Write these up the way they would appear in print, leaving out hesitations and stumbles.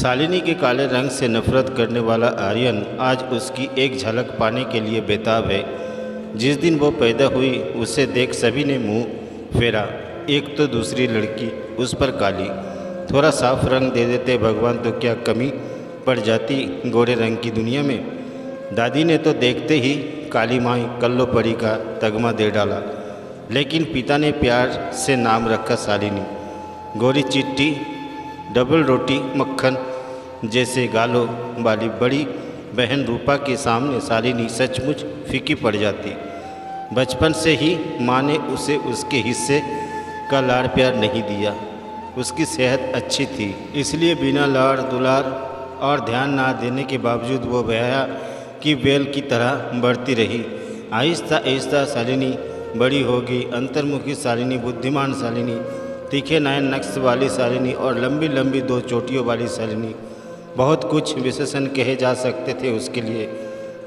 शालिनी के काले रंग से नफरत करने वाला आर्यन आज उसकी एक झलक पाने के लिए बेताब है। जिस दिन वो पैदा हुई उसे देख सभी ने मुंह फेरा। एक तो दूसरी लड़की, उस पर काली। थोड़ा साफ रंग दे देते भगवान तो क्या कमी पड़ जाती गोरे रंग की दुनिया में। दादी ने तो देखते ही काली माई कल्लो परी का तगमा दे डाला, लेकिन पिता ने प्यार से नाम रखा शालिनी। गोरी चिट्टी डबल रोटी मक्खन जैसे गालों वाली बड़ी बहन रूपा के सामने शालिनी सचमुच फीकी पड़ जाती। बचपन से ही माँ ने उसे उसके हिस्से का लाड़ प्यार नहीं दिया। उसकी सेहत अच्छी थी, इसलिए बिना लाड़ दुलार और ध्यान ना देने के बावजूद वो बहया की बेल की तरह बढ़ती रही। आहिस्ता आहिस्ता शालिनी बड़ी हो गई। अंतर्मुखी शालिनी, बुद्धिमान शालिनी, तीखे नयन नक्श वाली शालिनी और लंबी लंबी दो चोटियों वाली शालिनी। बहुत कुछ विशेषण कहे जा सकते थे उसके लिए,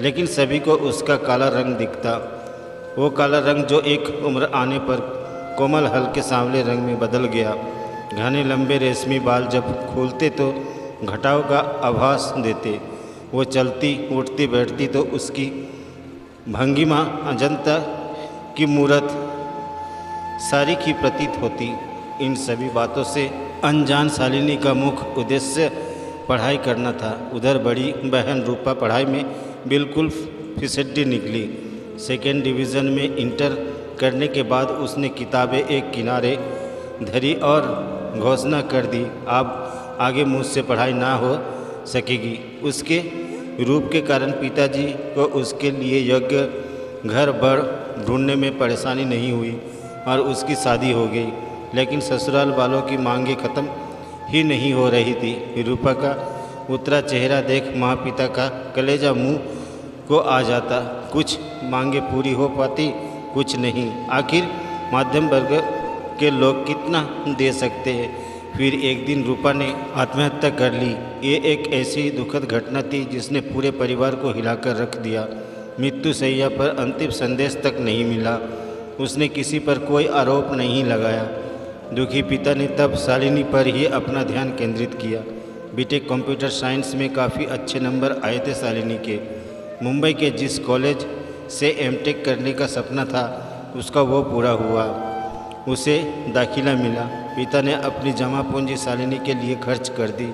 लेकिन सभी को उसका काला रंग दिखता। वो काला रंग जो एक उम्र आने पर कोमल हल्के सांवले रंग में बदल गया। घने लंबे रेशमी बाल जब खुलते तो घटाव का आभास देते। वो चलती उठती बैठती तो उसकी भंगिमा अजंता की मूरत सारी की प्रतीत होती। इन सभी बातों से अनजान शालिनी का मुख्य उद्देश्य पढ़ाई करना था। उधर बड़ी बहन रूपा पढ़ाई में बिल्कुल फिसड्डी निकली। सेकेंड डिवीज़न में इंटर करने के बाद उसने किताबें एक किनारे धरी और घोषणा कर दी, अब आगे मुझसे पढ़ाई ना हो सकेगी। उसके रूप के कारण पिताजी को उसके लिए योग्य घर बर ढूंढने में परेशानी नहीं हुई और उसकी शादी हो गई। लेकिन ससुराल वालों की मांगें ख़त्म ही नहीं हो रही थी। रूपा का उतरा चेहरा देख माँ पिता का कलेजा मुंह को आ जाता। कुछ मांगें पूरी हो पाती, कुछ नहीं। आखिर मध्यम वर्ग के लोग कितना दे सकते हैं। फिर एक दिन रूपा ने आत्महत्या कर ली। ये एक ऐसी दुखद घटना थी जिसने पूरे परिवार को हिलाकर रख दिया। मृत्यु शैया पर अंतिम संदेश तक नहीं मिला। उसने किसी पर कोई आरोप नहीं लगाया। दुखी पिता ने तब शालिनी पर ही अपना ध्यान केंद्रित किया। बीटेक कंप्यूटर साइंस में काफ़ी अच्छे नंबर आए थे शालिनी के। मुंबई के जिस कॉलेज से एमटेक करने का सपना था उसका वो पूरा हुआ। उसे दाखिला मिला। पिता ने अपनी जमा पूंजी शालिनी के लिए खर्च कर दी।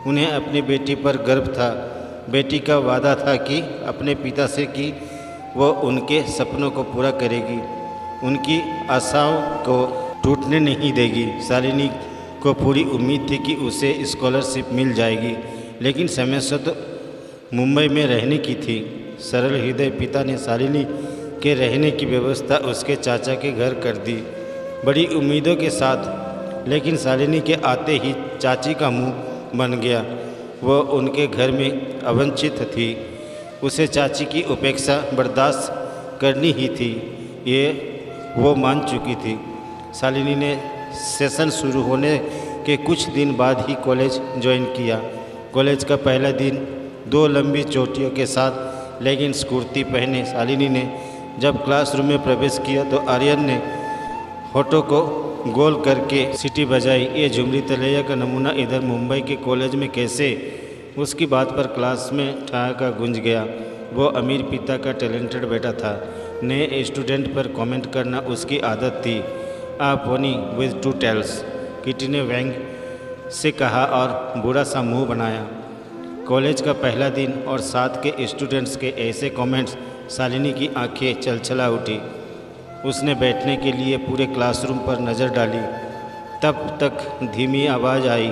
उन्हें अपनी बेटी पर गर्व था। बेटी का वादा था कि अपने पिता से कि वो उनके सपनों को पूरा करेगी, उनकी आशाओं को टूटने नहीं देगी। शालिनी को पूरी उम्मीद थी कि उसे स्कॉलरशिप मिल जाएगी, लेकिन समय से तो मुंबई में रहने की थी। सरल हृदय पिता ने शालिनी के रहने की व्यवस्था उसके चाचा के घर कर दी, बड़ी उम्मीदों के साथ। लेकिन शालिनी के आते ही चाची का मुंह बन गया। वो उनके घर में अवंचित थी। उसे चाची की उपेक्षा बर्दाश्त करनी ही थी, ये वो मान चुकी थी। शालिनी ने सेशन शुरू होने के कुछ दिन बाद ही कॉलेज ज्वाइन किया। कॉलेज का पहला दिन दो लंबी चोटियों के साथ लेगिंग्स कुर्ती पहने शालिनी ने जब क्लासरूम में प्रवेश किया तो आर्यन ने होठों को गोल करके सीटी बजाई। ये झुमरी तलैया का नमूना इधर मुंबई के कॉलेज में कैसे? उसकी बात पर क्लास में ठहाका गूंज गया। वो अमीर पिता का टैलेंटेड बेटा था। नए स्टूडेंट पर कमेंट करना उसकी आदत थी। A pony with two tails, Kitty ने व्यंग से कहा और बुरा सा मुंह बनाया। कॉलेज का पहला दिन और साथ के स्टूडेंट्स के ऐसे कमेंट्स शालिनी की आंखें छलछला उठी। उसने बैठने के लिए पूरे क्लासरूम पर नज़र डाली। तब तक धीमी आवाज़ आई,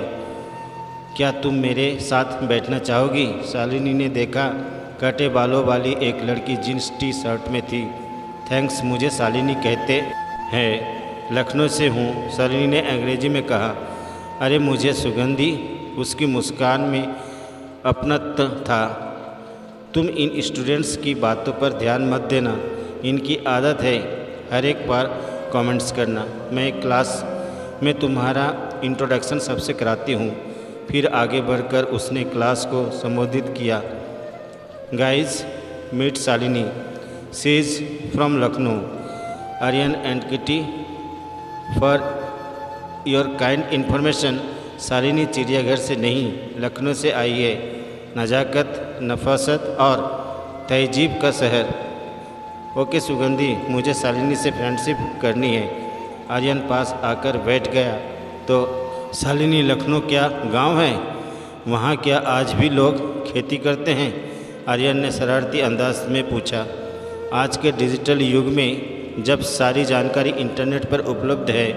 क्या तुम मेरे साथ बैठना चाहोगी? शालिनी ने देखा, कटे बालों वाली एक लड़की जींस टी शर्ट में थी। थैंक्स, मुझे शालिनी कहते हैं, लखनऊ से हूँ, शालिनी ने अंग्रेजी में कहा। अरे मुझे सुगंधी। उसकी मुस्कान में अपनत्व था। तुम इन स्टूडेंट्स की बातों पर ध्यान मत देना, इनकी आदत है हर एक बार कमेंट्स करना। मैं क्लास में तुम्हारा इंट्रोडक्शन सबसे कराती हूँ। फिर आगे बढ़कर उसने क्लास को संबोधित किया। Guys, meet Shalini, she is from Lucknow. Aryan and Kitty, for your kind information, Shalini चिड़ियाघर से नहीं लखनऊ से आई है। नज़ाकत, नफासत और तहजीब का शहर। ओके सुगंधी, मुझे शालिनी से फ्रेंडशिप करनी है। आर्यन पास आकर बैठ गया तो शालिनी, लखनऊ क्या गांव है? वहाँ क्या आज भी लोग खेती करते हैं? आर्यन ने शरारती अंदाज में पूछा। आज के डिजिटल युग में जब सारी जानकारी इंटरनेट पर उपलब्ध है,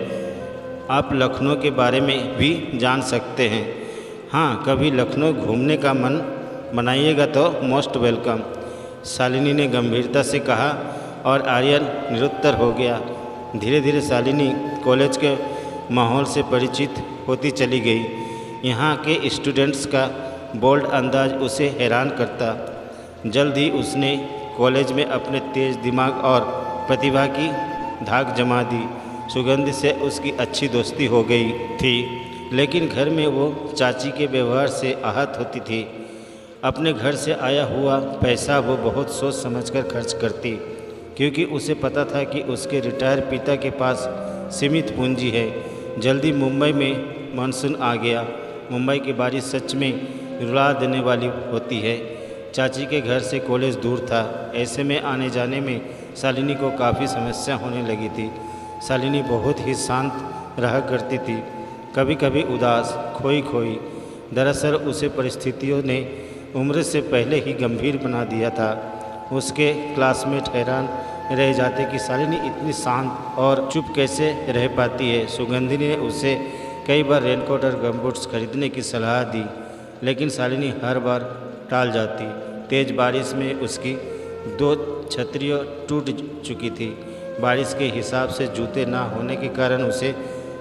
आप लखनऊ के बारे में भी जान सकते हैं। हाँ, कभी लखनऊ घूमने का मन बनाइएगा तो मोस्ट वेलकम, शालिनी ने गंभीरता से कहा और आर्यन निरुत्तर हो गया। धीरे धीरे शालिनी कॉलेज के माहौल से परिचित होती चली गई। यहाँ के स्टूडेंट्स का बोल्ड अंदाज उसे हैरान करता। जल्द ही उसने कॉलेज में अपने तेज दिमाग और प्रतिभा की धाक जमा दी। सुगंध से उसकी अच्छी दोस्ती हो गई थी, लेकिन घर में वो चाची के व्यवहार से आहत होती थी। अपने घर से आया हुआ पैसा वो बहुत सोच समझकर खर्च करती, क्योंकि उसे पता था कि उसके रिटायर पिता के पास सीमित पूंजी है। जल्दी मुंबई में मानसून आ गया। मुंबई की बारिश सच में रुला देने वाली होती है। चाची के घर से कॉलेज दूर था। ऐसे में आने जाने में शालिनी को काफ़ी समस्या होने लगी थी। शालिनी बहुत ही शांत रहा करती थी, कभी कभी उदास, खोई खोई। दरअसल उसे परिस्थितियों ने उम्र से पहले ही गंभीर बना दिया था। उसके क्लासमेट हैरान रह जाते कि शालिनी इतनी शांत और चुप कैसे रह पाती है। सुगंधी ने उसे कई बार रेनकोट और गमबूट्स खरीदने की सलाह दी, लेकिन शालिनी हर बार टाल जाती। तेज़ बारिश में उसकी 2 छतरियाँ टूट चुकी थी। बारिश के हिसाब से जूते ना होने के कारण उसे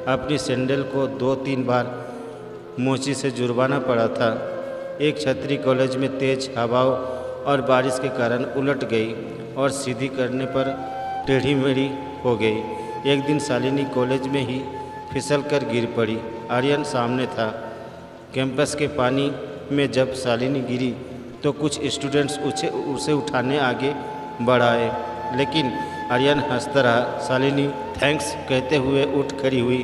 अपनी सैंडल को 2-3 बार मोची से जुर्माना पड़ा था। एक छतरी कॉलेज में तेज हवाओं और बारिश के कारण उलट गई और सीधी करने पर टेढ़ी मेढ़ी हो गई। एक दिन शालिनी कॉलेज में ही फिसल कर गिर पड़ी। आर्यन सामने था। कैंपस के पानी में जब शालिनी गिरी तो कुछ स्टूडेंट्स उसे उठाने आगे बढ़ाए, लेकिन आर्यन हंसता रहा। शालिनी थैंक्स कहते हुए उठ खड़ी हुई।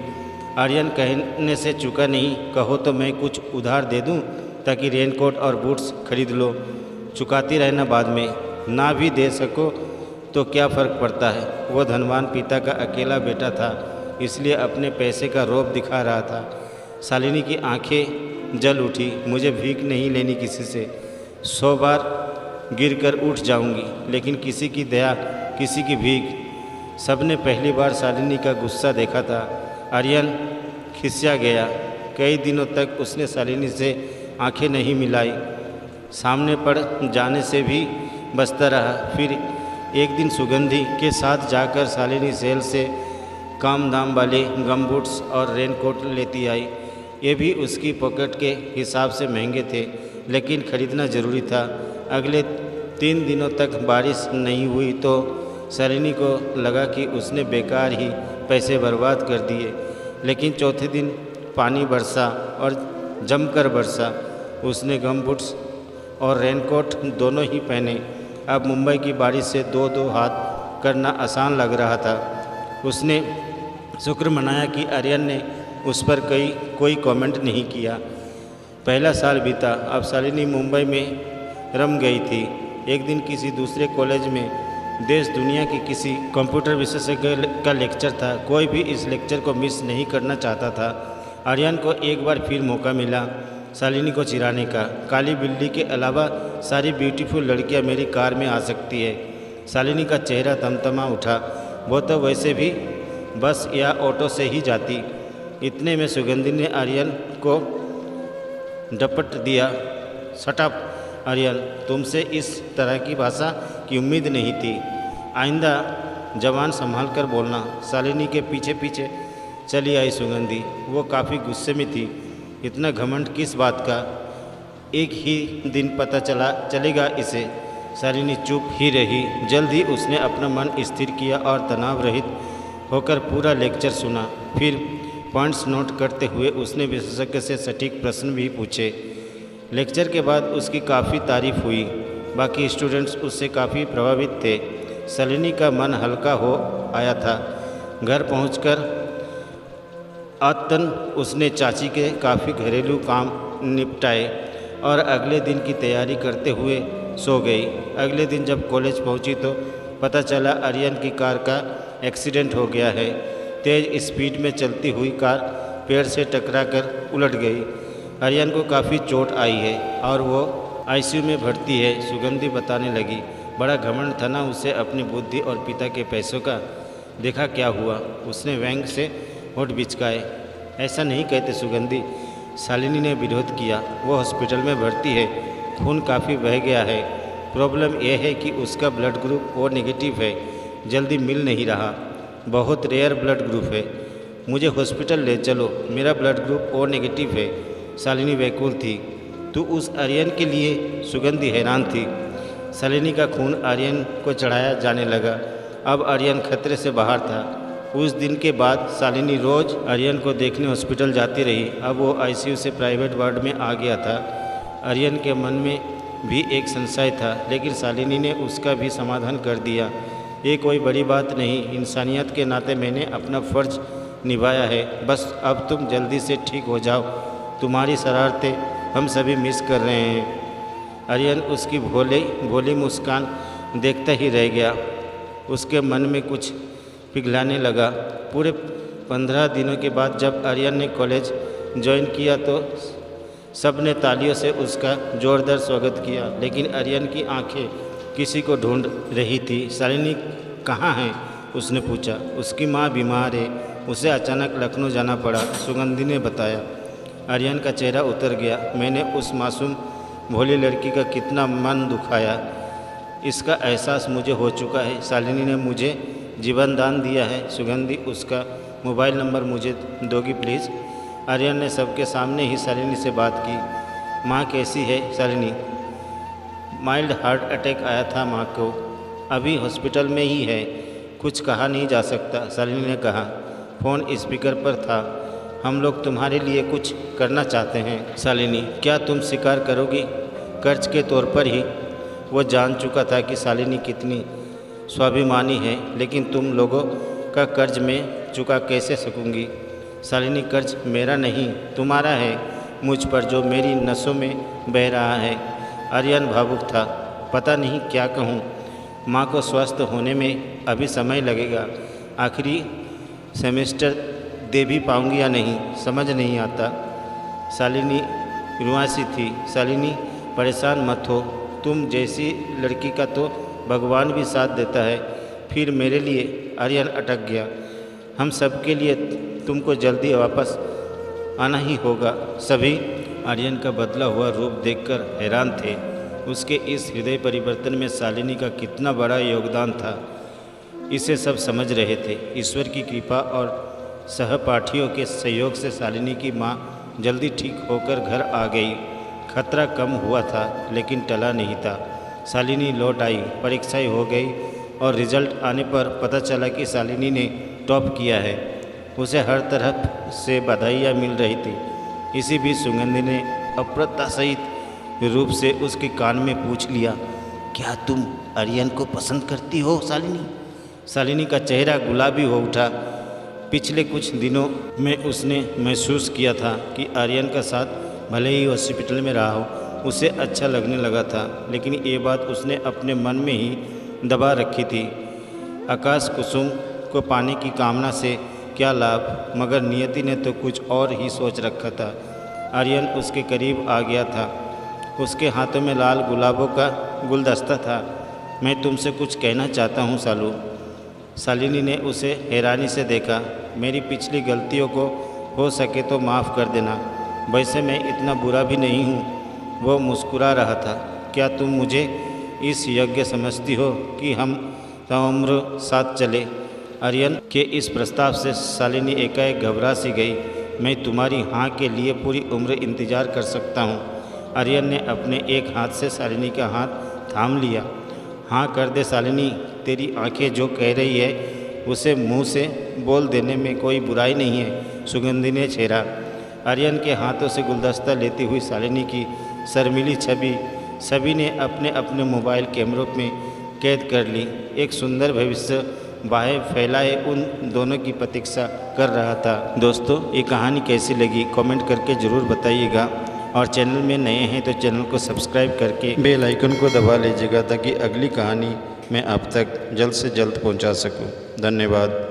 आर्यन कहने से चूका नहीं, कहो तो मैं कुछ उधार दे दूं ताकि रेनकोट और बूट्स खरीद लो। चुकाती रहना बाद में, ना भी दे सको तो क्या फ़र्क पड़ता है। वो धनवान पिता का अकेला बेटा था, इसलिए अपने पैसे का रौब दिखा रहा था। शालिनी की आंखें जल उठी। मुझे भीख नहीं लेनी किसी से। 100 बार गिरकर उठ जाऊंगी, लेकिन किसी की दया, किसी की भीख। सबने पहली बार शालिनी का गुस्सा देखा था। आर्यन खिसिया गया। कई दिनों तक उसने शालिनी से आंखें नहीं मिलाई। सामने पड़ जाने से भी बचता रहा। फिर एक दिन सुगंधी के साथ जाकर शालिनी सेल से कम दाम वाले गमबूट्स और रेनकोट लेती आई। ये भी उसकी पॉकेट के हिसाब से महंगे थे, लेकिन खरीदना ज़रूरी था। अगले 3 दिनों तक बारिश नहीं हुई तो शालिनी को लगा कि उसने बेकार ही पैसे बर्बाद कर दिए, लेकिन चौथे दिन पानी बरसा और जमकर बरसा। उसने गमबूट्स और रेनकोट दोनों ही पहने। अब मुंबई की बारिश से 2-2 हाथ करना आसान लग रहा था। उसने शुक्र मनाया कि आर्यन ने उस पर कोई कमेंट नहीं किया। पहला साल बीता। अब शालिनी मुंबई में रम गई थी। एक दिन किसी दूसरे कॉलेज में देश दुनिया के किसी कंप्यूटर विशेषज्ञ का लेक्चर था। कोई भी इस लेक्चर को मिस नहीं करना चाहता था। आर्यन को एक बार फिर मौका मिला शालिनी को चिढ़ाने का। काली बिल्ली के अलावा सारी ब्यूटीफुल लड़कियां मेरी कार में आ सकती है। शालिनी का चेहरा तमतमा उठा। वो तो वैसे भी बस या ऑटो से ही जाती। इतने में सुगंधी ने आर्यन को डपट दिया। शट अप आर्यन, तुमसे इस तरह की भाषा की उम्मीद नहीं थी। आइंदा जवान संभाल कर बोलना। शालिनी के पीछे पीछे चली आई सुगंधी। वो काफ़ी गुस्से में थी। इतना घमंड किस बात का? एक ही दिन पता चलेगा इसे। शालिनी चुप ही रही। जल्द ही उसने अपना मन स्थिर किया और तनाव रहित होकर पूरा लेक्चर सुना। फिर पॉइंट्स नोट करते हुए उसने विशेषज्ञ से सटीक प्रश्न भी पूछे। लेक्चर के बाद उसकी काफ़ी तारीफ हुई। बाकी स्टूडेंट्स उससे काफ़ी प्रभावित थे। शालिनी का मन हल्का हो आया था। घर पहुंचकर आदतन उसने चाची के काफ़ी घरेलू काम निपटाए और अगले दिन की तैयारी करते हुए सो गई। अगले दिन जब कॉलेज पहुंची तो पता चला आर्यन की कार का एक्सीडेंट हो गया है। तेज़ स्पीड में चलती हुई कार पेड़ से टकराकर उलट गई। आर्यन को काफ़ी चोट आई है और वो आईसीयू में भर्ती है, सुगंधी बताने लगी। बड़ा घमंड था ना उसे अपनी बुद्धि और पिता के पैसों का। देखा क्या हुआ, उसने व्यंग से होठ बिचकाए। ऐसा नहीं कहते सुगंधी, शालिनी ने विरोध किया। वो हॉस्पिटल में भर्ती है, खून काफ़ी बह गया है। प्रॉब्लम यह है कि उसका ब्लड ग्रुप ओ नेगेटिव है, जल्दी मिल नहीं रहा। बहुत रेयर ब्लड ग्रुप है, मुझे हॉस्पिटल ले चलो, मेरा ब्लड ग्रुप ओ नेगेटिव है। शालिनी व्याकुल थी। तो उस आर्यन के लिए? सुगंधी हैरान थी। शालिनी का खून आर्यन को चढ़ाया जाने लगा। अब आर्यन खतरे से बाहर था। उस दिन के बाद शालिनी रोज़ आर्यन को देखने हॉस्पिटल जाती रही। अब वो आईसीयू से प्राइवेट वार्ड में आ गया था। आर्यन के मन में भी एक संशय था, लेकिन शालिनी ने उसका भी समाधान कर दिया। ये कोई बड़ी बात नहीं, इंसानियत के नाते मैंने अपना फ़र्ज निभाया है। बस अब तुम जल्दी से ठीक हो जाओ, तुम्हारी शरारतें हम सभी मिस कर रहे हैं। आर्यन उसकी भोली मुस्कान देखता ही रह गया। उसके मन में कुछ पिघलाने लगा। पूरे 15 दिनों के बाद जब आर्यन ने कॉलेज ज्वाइन किया तो सब ने तालियों से उसका जोरदार स्वागत किया, लेकिन आर्यन की आंखें किसी को ढूंढ रही थी। शालिनी कहाँ है? उसने पूछा। उसकी माँ बीमार है, उसे अचानक लखनऊ जाना पड़ा, सुगंधी ने बताया। आर्यन का चेहरा उतर गया। मैंने उस मासूम भोली लड़की का कितना मन दुखाया, इसका एहसास मुझे हो चुका है। शालिनी ने मुझे जीवन दान दिया है। सुगंधी, उसका मोबाइल नंबर मुझे दोगी प्लीज़? आर्यन ने सबके सामने ही शालिनी से बात की। माँ कैसी है? शालिनी, माइल्ड हार्ट अटैक आया था माँ को, अभी हॉस्पिटल में ही है, कुछ कहा नहीं जा सकता। शालिनी ने कहा। फ़ोन स्पीकर पर था। हम लोग तुम्हारे लिए कुछ करना चाहते हैं। शालिनी, क्या तुम स्वीकार करोगी? कर्ज के तौर पर ही। वो जान चुका था कि शालिनी कितनी स्वाभिमानी है, लेकिन तुम लोगों का कर्ज मैं चुका कैसे सकूंगी? शालिनी, कर्ज मेरा नहीं तुम्हारा है मुझ पर, जो मेरी नसों में बह रहा है। आर्यन भावुक था। पता नहीं क्या कहूँ, माँ को स्वस्थ होने में अभी समय लगेगा। आखिरी सेमेस्टर दे भी पाऊंगी या नहीं, समझ नहीं आता। शालिनी रुआसी थी। शालिनी, परेशान मत हो, तुम जैसी लड़की का तो भगवान भी साथ देता है। फिर मेरे लिए? आर्यन अटक गया। हम सबके लिए तुमको जल्दी वापस आना ही होगा। सभी आर्यन का बदला हुआ रूप देखकर हैरान थे। उसके इस हृदय परिवर्तन में शालिनी का कितना बड़ा योगदान था, इसे सब समझ रहे थे। ईश्वर की कृपा और सहपाठियों के सहयोग से शालिनी की माँ जल्दी ठीक होकर घर आ गई। खतरा कम हुआ था, लेकिन टला नहीं था। शालिनी लौट आई, परीक्षाएं हो गई और रिजल्ट आने पर पता चला कि शालिनी ने टॉप किया है। उसे हर तरफ से बधाइयाँ मिल रही थी। इसी बीच सुगंधी ने अप्रत्याशित रूप से उसके कान में पूछ लिया, क्या तुम आर्यन को पसंद करती हो शालिनी? शालिनी का चेहरा गुलाबी हो उठा। पिछले कुछ दिनों में उसने महसूस किया था कि आर्यन का साथ भले ही हॉस्पिटल में रहा हो, उसे अच्छा लगने लगा था, लेकिन ये बात उसने अपने मन में ही दबा रखी थी। आकाश कुसुम को पाने की कामना से क्या लाभ, मगर नियति ने तो कुछ और ही सोच रखा था। आर्यन उसके करीब आ गया था। उसके हाथों में लाल गुलाबों का गुलदस्ता था। मैं तुमसे कुछ कहना चाहता हूँ सालू। शालिनी ने उसे हैरानी से देखा। मेरी पिछली गलतियों को हो सके तो माफ़ कर देना, वैसे मैं इतना बुरा भी नहीं हूँ। वो मुस्कुरा रहा था। क्या तुम मुझे इस योग्य समझती हो कि हम ताउम्र साथ चले? आर्यन के इस प्रस्ताव से शालिनी एकाएक घबरा सी गई। मैं तुम्हारी हाँ के लिए पूरी उम्र इंतज़ार कर सकता हूँ। आर्यन ने अपने एक हाथ से शालिनी का हाथ थाम लिया। हाँ कर दे शालिनी, तेरी आंखें जो कह रही है उसे मुंह से बोल देने में कोई बुराई नहीं है। सुगंधी ने छेड़ा। आर्यन के हाथों से गुलदस्ता लेती हुई शालिनी की शर्मीली छवि सभी ने अपने अपने मोबाइल कैमरों में कैद कर ली। एक सुंदर भविष्य बाहें फैलाए उन दोनों की प्रतीक्षा कर रहा था। दोस्तों, ये कहानी कैसी लगी कमेंट करके ज़रूर बताइएगा, और चैनल में नए हैं तो चैनल को सब्सक्राइब करके बेल आइकन को दबा लीजिएगा ताकि अगली कहानी मैं आप तक जल्द से जल्द पहुंचा सकूं। धन्यवाद।